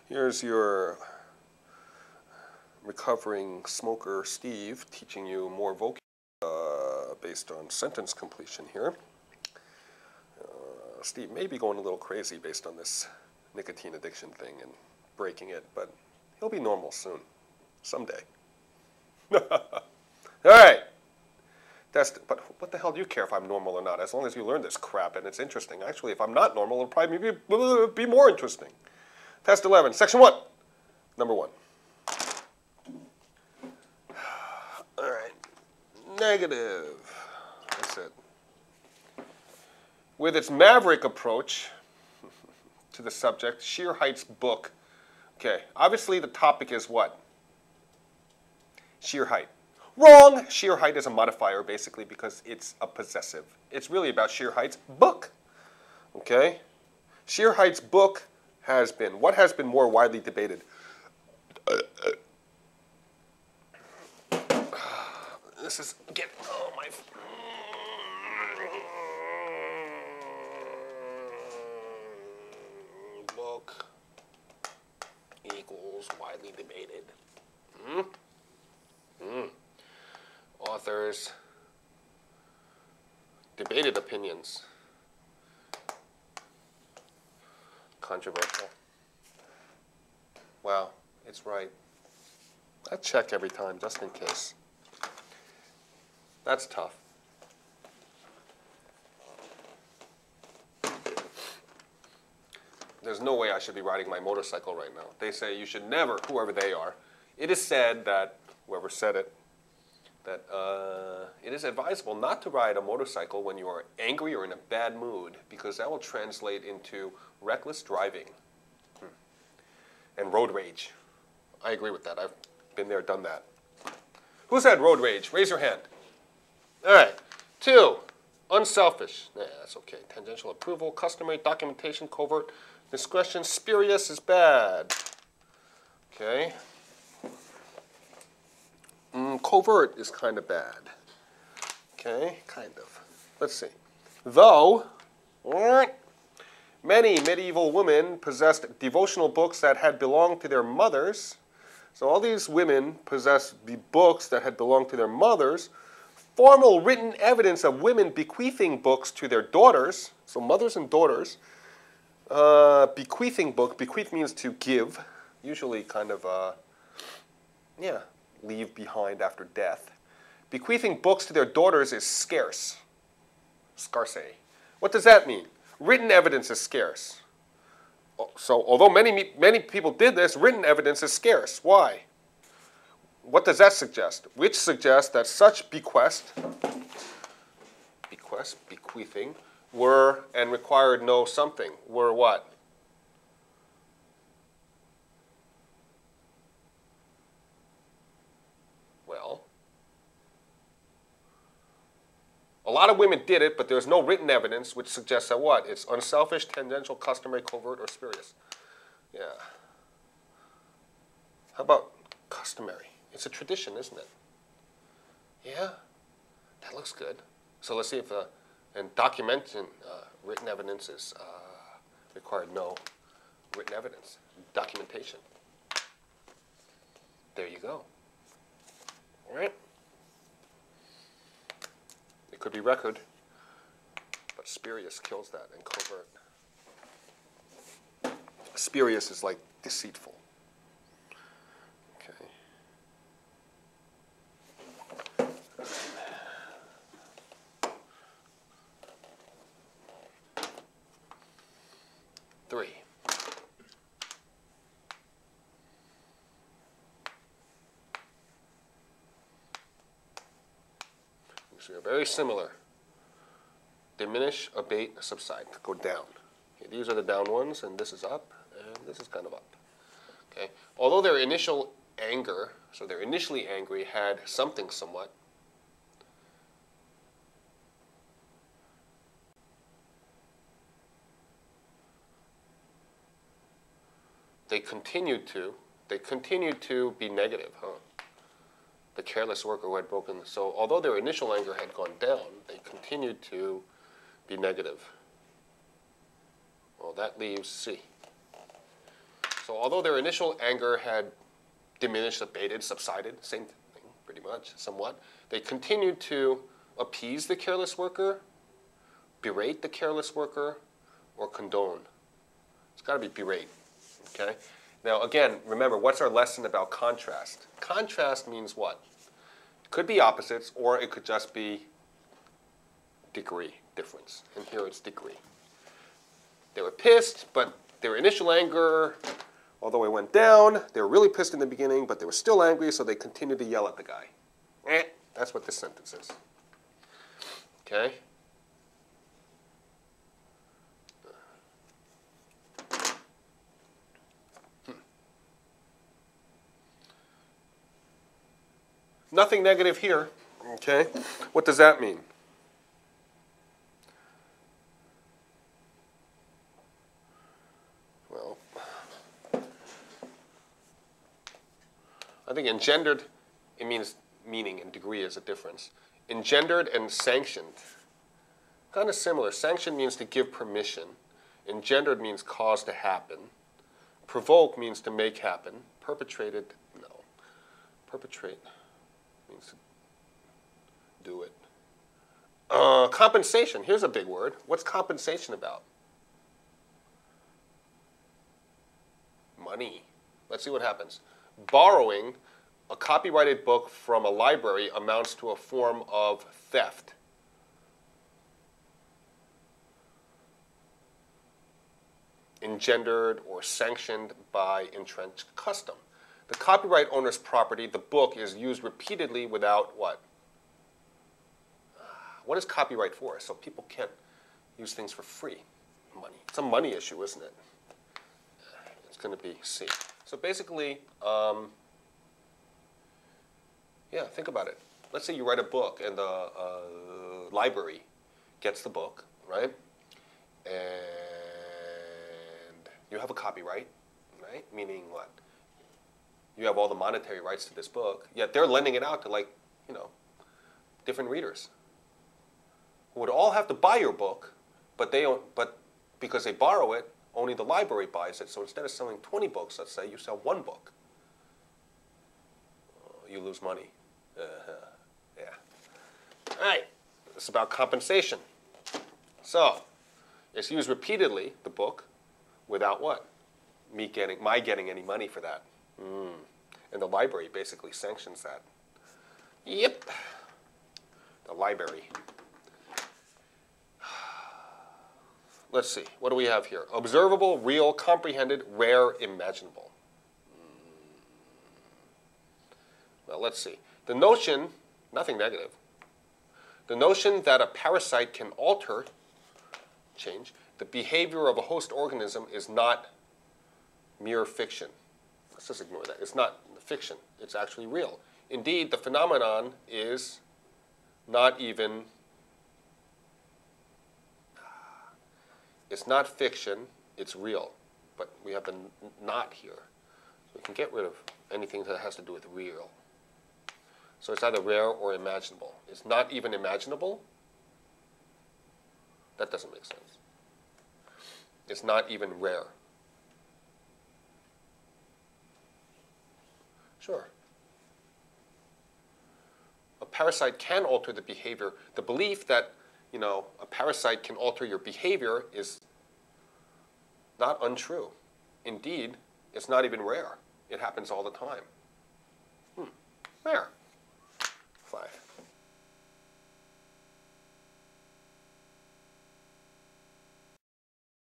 Here's your recovering smoker Steve teaching you more vocabulary based on sentence completion here. Steve may be going a little crazy based on this nicotine addiction thing and breaking it, but he'll be normal soon, someday. All right. But what the hell do you care if I'm normal or not, as long as you learn this crap and it's interesting. Actually, if I'm not normal, it'll probably be more interesting. Test 11, Section 1, number 1. All right, negative, that's it. With its maverick approach to the subject, Sheer Height's book, okay, obviously the topic is what? Sheer height. Wrong! Sheer height is a modifier, basically, because it's a possessive. It's really about Sheer Height's book, okay? Sheer Height's book has been, what has been more widely debated? This is, oh my, book equals widely debated. Authors, debated opinions. Controversial. Wow, it's right. I check every time just in case. That's tough. There's no way I should be riding my motorcycle right now. They say you should never, whoever they are. It is said that, whoever said it, that it is advisable not to ride a motorcycle when you are angry or in a bad mood, because that will translate into reckless driving and road rage. I agree with that. I've been there, done that. Who's had road rage? Raise your hand. All right. 2, unselfish. Nah, that's okay. Tangential approval, customary, documentation, covert, discretion, spurious is bad. Okay. Covert is kind of bad. Okay, kind of. Let's see. Though, many medieval women possessed devotional books that had belonged to their mothers. So all these women possessed the books that had belonged to their mothers. Formal written evidence of women bequeathing books to their daughters. So mothers and daughters. Bequeathing book. Bequeath means to give. Usually kind of, leave behind after death. Bequeathing books to their daughters is scarce. Scarce. What does that mean? Written evidence is scarce. So although many people did this, written evidence is scarce. Why? What does that suggest? Which suggests that such bequeathing, were and required no something. Were what? Well, a lot of women did it, but there's no written evidence which suggests that what? It's unselfish, tangential, customary, covert, or spurious. Yeah. How about customary? It's a tradition, isn't it? Yeah, that looks good. So let's see if, and documentation, written evidence is required no written evidence. Documentation. There you go. All right. It could be record, but spurious kills that, and covert. Spurious is like deceitful. Okay. 3. So they're very similar. Diminish, abate, subside, go down. Okay, these are the down ones, and this is up, and this is kind of up. Okay? Although their initial anger, so they're initially angry, had something somewhat, they continued to be negative, The careless worker who had broken. So although their initial anger had gone down, they continued to be negative. Well, that leaves C. So although their initial anger had diminished, abated, subsided, same thing pretty much, somewhat, they continued to appease the careless worker, berate the careless worker, or condone. It's got to be berate. Okay? Now, again, remember, what's our lesson about contrast? Contrast means what? It could be opposites, or it could just be degree difference. And here it's degree. They were pissed, but their initial anger, although it went down, they were really pissed in the beginning, but they were still angry, so they continued to yell at the guy. That's what this sentence is. Okay? Nothing negative here, okay? What does that mean? Well, I think engendered, it means meaning, and degree is a difference. Engendered and sanctioned, kind of similar. Sanctioned means to give permission. Engendered means cause to happen. Provoke means to make happen. Perpetrated, no. Perpetrate means to do it. Compensation, here's a big word. What's compensation about? Money. Let's see what happens. Borrowing a copyrighted book from a library amounts to a form of theft. Engendered or sanctioned by entrenched custom. The copyright owner's property, the book, is used repeatedly without what? What is copyright for? So people can't use things for free. Money. It's a money issue, isn't it? It's going to be C. So basically, yeah, think about it. Let's say you write a book and the library gets the book, right? And you have a copyright, right? Meaning what? You have all the monetary rights to this book, yet they're lending it out to, like, you know, different readers who would all have to buy your book, but because they borrow it, only the library buys it. So instead of selling 20 books, let's say, you sell 1 book. You lose money. Yeah. All right. It's about compensation. So it's used repeatedly, the book, without what? My getting any money for that. And the library basically sanctions that. Yep. The library. Let's see. What do we have here? Observable, real, comprehended, rare, imaginable. Well, let's see. The notion, nothing negative. The notion that a parasite can alter, change, the behavior of a host organism is not mere fiction. Let's just ignore that. It's not fiction. It's actually real. Indeed, the phenomenon is not even, it's not fiction, it's real. But we have the not here. So we can get rid of anything that has to do with real. So it's either rare or imaginable. It's not even imaginable? That doesn't make sense. It's not even rare. Sure. A parasite can alter the behavior. The belief that, you know, a parasite can alter your behavior is not untrue. Indeed, it's not even rare. It happens all the time. Rare. 5.